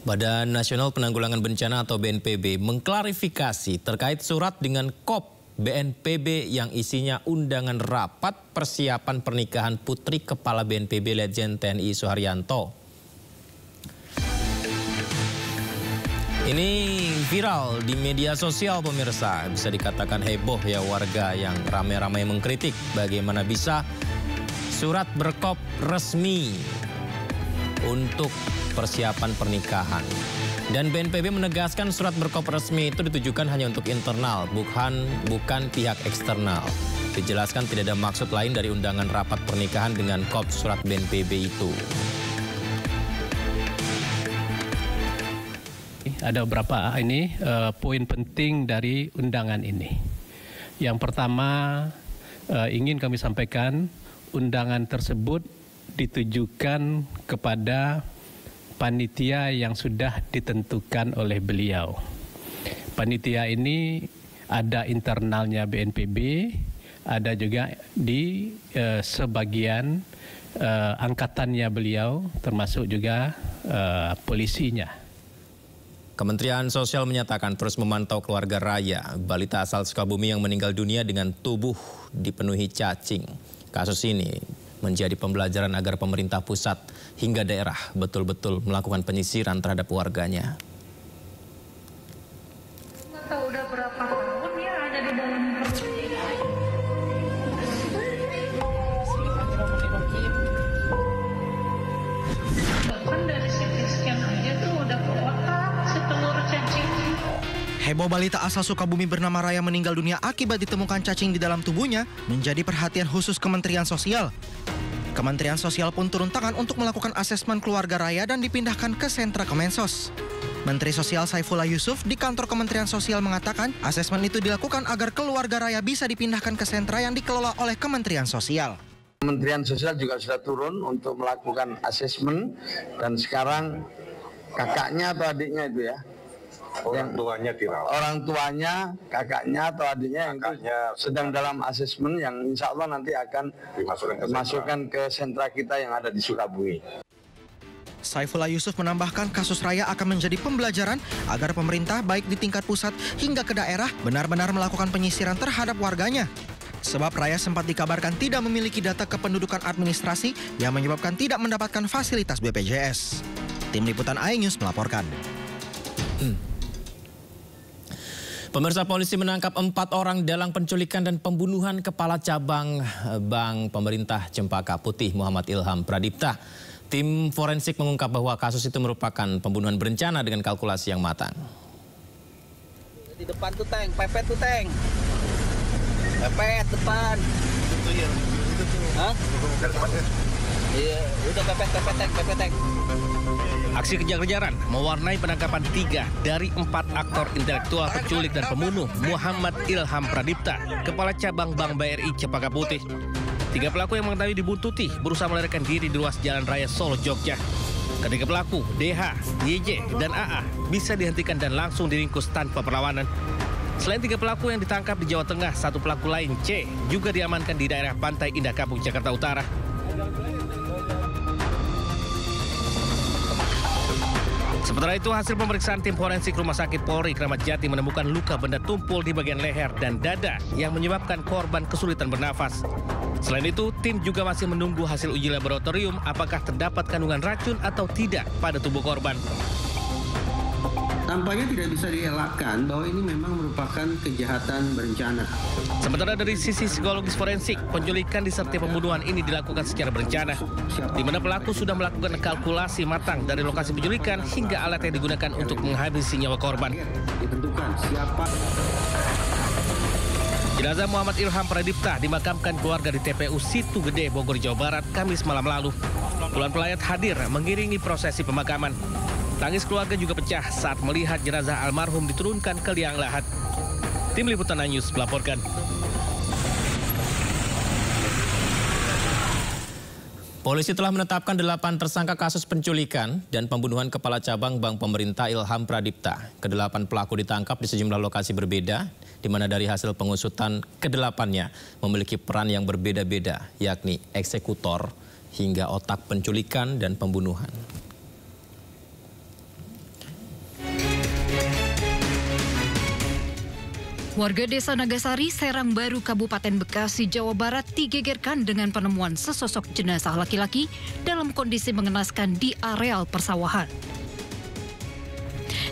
Badan Nasional Penanggulangan Bencana atau BNPB mengklarifikasi terkait surat dengan KOP BNPB yang isinya undangan rapat persiapan pernikahan putri Kepala BNPB Letjen TNI Suharyanto. Ini viral di media sosial pemirsa, bisa dikatakan heboh ya warga yang ramai-ramai mengkritik bagaimana bisa surat berkop resmi untuk persiapan pernikahan. Dan BNPB menegaskan surat berkop resmi itu ditujukan hanya untuk internal, bukan pihak eksternal. Dijelaskan tidak ada maksud lain dari undangan rapat pernikahan dengan kop surat BNPB itu. Ada beberapa poin penting dari undangan ini. Yang pertama ingin kami sampaikan, undangan tersebut ditujukan kepada panitia yang sudah ditentukan oleh beliau. Panitia ini ada internalnya BNPB, ada juga di sebagian angkatannya beliau, termasuk juga polisinya. Kementerian Sosial menyatakan terus memantau keluarga Raya, balita asal Sukabumi yang meninggal dunia dengan tubuh dipenuhi cacing. Kasus ini menjadi pembelajaran agar pemerintah pusat hingga daerah betul-betul melakukan penyisiran terhadap warganya. Nggak tahu udah berapa tahun ya ada di dalam bahkan dari CT scan aja tuh udah kotak setelur cacing. Heboh balita asal Sukabumi bernama Raya meninggal dunia akibat ditemukan cacing di dalam tubuhnya menjadi perhatian khusus Kementerian Sosial. Kementerian Sosial pun turun tangan untuk melakukan asesmen keluarga Raya dan dipindahkan ke sentra Kemensos. Menteri Sosial Saifullah Yusuf di kantor Kementerian Sosial mengatakan asesmen itu dilakukan agar keluarga Raya bisa dipindahkan ke sentra yang dikelola oleh Kementerian Sosial. Kementerian Sosial juga sudah turun untuk melakukan asesmen dan sekarang kakaknya atau adiknya itu ya, orang tuanya dirawat. Orang tuanya, kakaknya atau adiknya yang sedang dalam asesmen yang insya Allah nanti akan dimasukkan ke sentra kita yang ada di Sukabumi. Saifullah Yusuf menambahkan kasus Raya akan menjadi pembelajaran agar pemerintah baik di tingkat pusat hingga ke daerah benar-benar melakukan penyisiran terhadap warganya. Sebab Raya sempat dikabarkan tidak memiliki data kependudukan administrasi yang menyebabkan tidak mendapatkan fasilitas BPJS. Tim Liputan iNews melaporkan. Pemirsa, polisi menangkap 4 orang dalam penculikan dan pembunuhan Kepala Cabang Bank Pemerintah Cempaka Putih Muhammad Ilham Pradipta. Tim forensik mengungkap bahwa kasus itu merupakan pembunuhan berencana dengan kalkulasi yang matang. Di depan tuh Teng, pepet tuh Teng. Pepet depan. Hah? Iya, udah pepet Teng. Aksi kejar-kejaran mewarnai penangkapan 3 dari 4 aktor intelektual penculik dan pembunuh Muhammad Ilham Pradipta, Kepala Cabang Bank BRI Cempaka Putih. 3 pelaku yang mengetahui dibuntuti berusaha melarikan diri di ruas Jalan Raya Solo, Jogja. Ketiga pelaku, DH, YJ, dan AA, bisa dihentikan dan langsung diringkus tanpa perlawanan. Selain 3 pelaku yang ditangkap di Jawa Tengah, 1 pelaku lain, C, juga diamankan di daerah Pantai Indah Kapuk, Jakarta Utara. Sementara itu, hasil pemeriksaan tim forensik Rumah Sakit Polri Kramat Jati menemukan luka benda tumpul di bagian leher dan dada yang menyebabkan korban kesulitan bernafas. Selain itu, tim juga masih menunggu hasil uji laboratorium apakah terdapat kandungan racun atau tidak pada tubuh korban. Tampaknya tidak bisa dielakkan bahwa ini memang merupakan kejahatan berencana. Sementara dari sisi psikologis forensik, penculikan disertai pembunuhan ini dilakukan secara berencana, di mana pelaku sudah melakukan kalkulasi matang dari lokasi penculikan hingga alat yang digunakan untuk menghabisi nyawa korban. Ditentukan siapa. Jenazah Muhammad Ilham Pradipta dimakamkan keluarga di TPU Situ Gede, Bogor, Jawa Barat, Kamis malam lalu. Puluhan pelayat hadir mengiringi prosesi pemakaman. Tangis keluarga juga pecah saat melihat jenazah almarhum diturunkan ke liang lahat. Tim Liputan iNews melaporkan. Polisi telah menetapkan 8 tersangka kasus penculikan dan pembunuhan Kepala Cabang Bank Pemerintah Ilham Pradipta. Ke-8 pelaku ditangkap di sejumlah lokasi berbeda, di mana dari hasil pengusutan ke-8-nya memiliki peran yang berbeda-beda, yakni eksekutor hingga otak penculikan dan pembunuhan. Warga Desa Nagasari, Serang Baru, Kabupaten Bekasi, Jawa Barat digegerkan dengan penemuan sesosok jenazah laki-laki dalam kondisi mengenaskan di areal persawahan.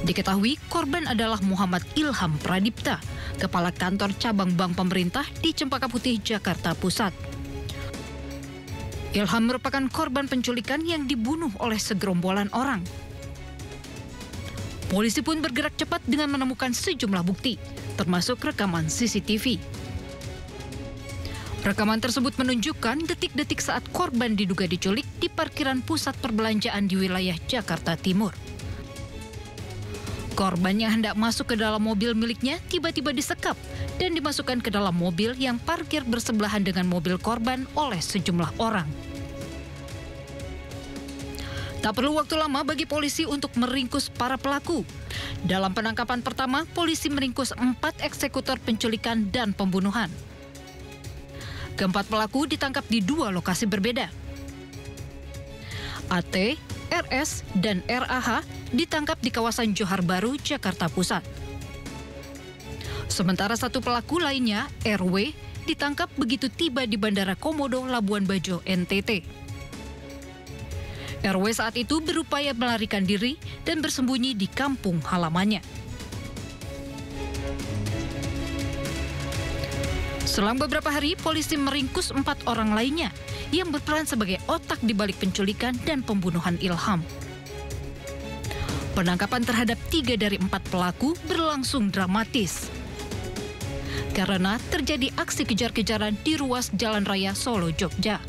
Diketahui korban adalah Muhammad Ilham Pradipta, Kepala Kantor Cabang Bank Pemerintah di Cempaka Putih, Jakarta Pusat. Ilham merupakan korban penculikan yang dibunuh oleh segerombolan orang. Polisi pun bergerak cepat dengan menemukan sejumlah bukti, termasuk rekaman CCTV. Rekaman tersebut menunjukkan detik-detik saat korban diduga diculik di parkiran pusat perbelanjaan di wilayah Jakarta Timur. Korban yang hendak masuk ke dalam mobil miliknya tiba-tiba disekap dan dimasukkan ke dalam mobil yang parkir bersebelahan dengan mobil korban oleh sejumlah orang. Tak perlu waktu lama bagi polisi untuk meringkus para pelaku. Dalam penangkapan pertama, polisi meringkus 4 eksekutor penculikan dan pembunuhan. Keempat pelaku ditangkap di 2 lokasi berbeda. AT, RS, dan RAH ditangkap di kawasan Johar Baru, Jakarta Pusat. Sementara 1 pelaku lainnya, RW, ditangkap begitu tiba di Bandara Komodo, Labuan Bajo, NTT. RW saat itu berupaya melarikan diri dan bersembunyi di kampung halamannya. Selang beberapa hari, polisi meringkus 4 orang lainnya yang berperan sebagai otak di balik penculikan dan pembunuhan Ilham. Penangkapan terhadap 3 dari 4 pelaku berlangsung dramatis karena terjadi aksi kejar-kejaran di ruas Jalan Raya Solo, Jogja.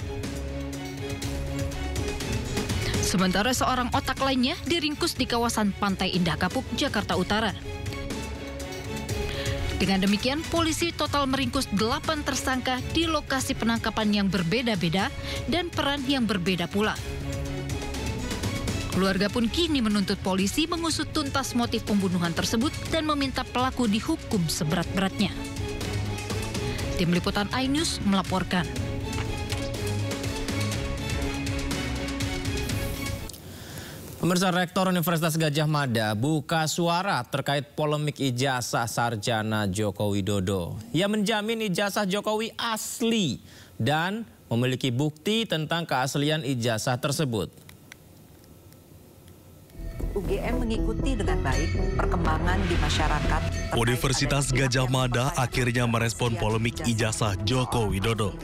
Sementara seorang otak lainnya diringkus di kawasan Pantai Indah Kapuk, Jakarta Utara. Dengan demikian, polisi total meringkus 8 tersangka di lokasi penangkapan yang berbeda-beda dan peran yang berbeda pula. Keluarga pun kini menuntut polisi mengusut tuntas motif pembunuhan tersebut dan meminta pelaku dihukum seberat-beratnya. Tim Liputan iNews melaporkan. Pemirsa, Rektor Universitas Gadjah Mada buka suara terkait polemik ijazah sarjana Joko Widodo. Ia menjamin ijazah Jokowi asli dan memiliki bukti tentang keaslian ijazah tersebut. UGM mengikuti dengan baik perkembangan di masyarakat. Universitas Gadjah Mada akhirnya merespon polemik ijazah Joko Widodo.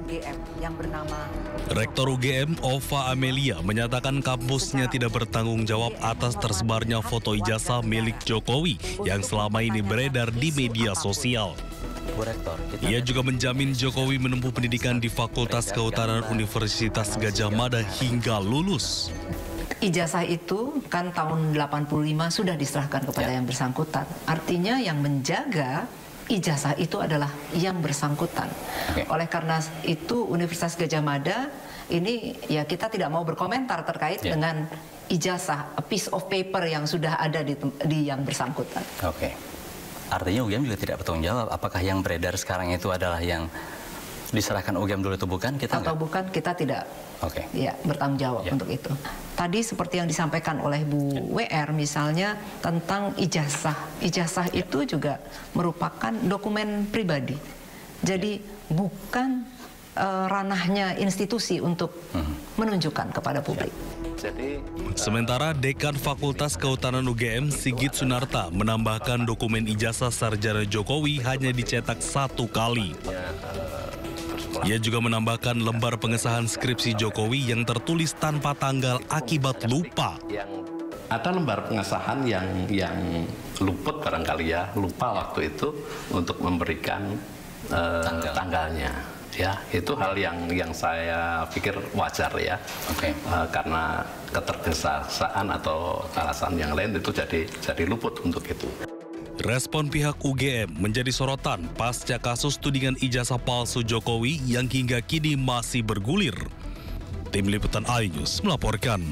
Rektor UGM Ova Amelia menyatakan kampusnya tidak bertanggung jawab atas tersebarnya foto ijazah milik Jokowi yang selama ini beredar di media sosial. Ia juga menjamin Jokowi menempuh pendidikan di Fakultas Kehutanan Universitas Gadjah Mada hingga lulus. Ijazah itu kan tahun 85 sudah diserahkan kepada yang bersangkutan. Artinya yang menjaga ijazah itu adalah yang bersangkutan. Oleh karena itu Universitas Gadjah Mada ini ya kita tidak mau berkomentar terkait dengan ijazah, a piece of paper yang sudah ada di yang bersangkutan. Artinya UGM juga tidak bertanggung jawab. Apakah yang beredar sekarang itu adalah yang diserahkan UGM dulu itu bukan? Bukan, kita tidak bertanggung jawab untuk itu. Tadi seperti yang disampaikan oleh Bu WR misalnya tentang ijazah. Ijazah itu juga merupakan dokumen pribadi. Jadi bukan ranahnya institusi untuk menunjukkan kepada publik. Sementara Dekan Fakultas Kehutanan UGM Sigit Sunarta menambahkan dokumen ijazah sarjana Jokowi hanya dicetak 1 kali. Ia juga menambahkan lembar pengesahan skripsi Jokowi yang tertulis tanpa tanggal akibat lupa. Ada lembar pengesahan yang luput barangkali ya, lupa waktu itu untuk memberikan tanggalnya. Ya, itu hal yang saya pikir wajar ya, karena ketergesa-gesaan atau alasan yang lain itu jadi luput untuk itu. Respon pihak UGM menjadi sorotan pasca kasus tudingan ijazah palsu Jokowi yang hingga kini masih bergulir. Tim Liputan iNews melaporkan.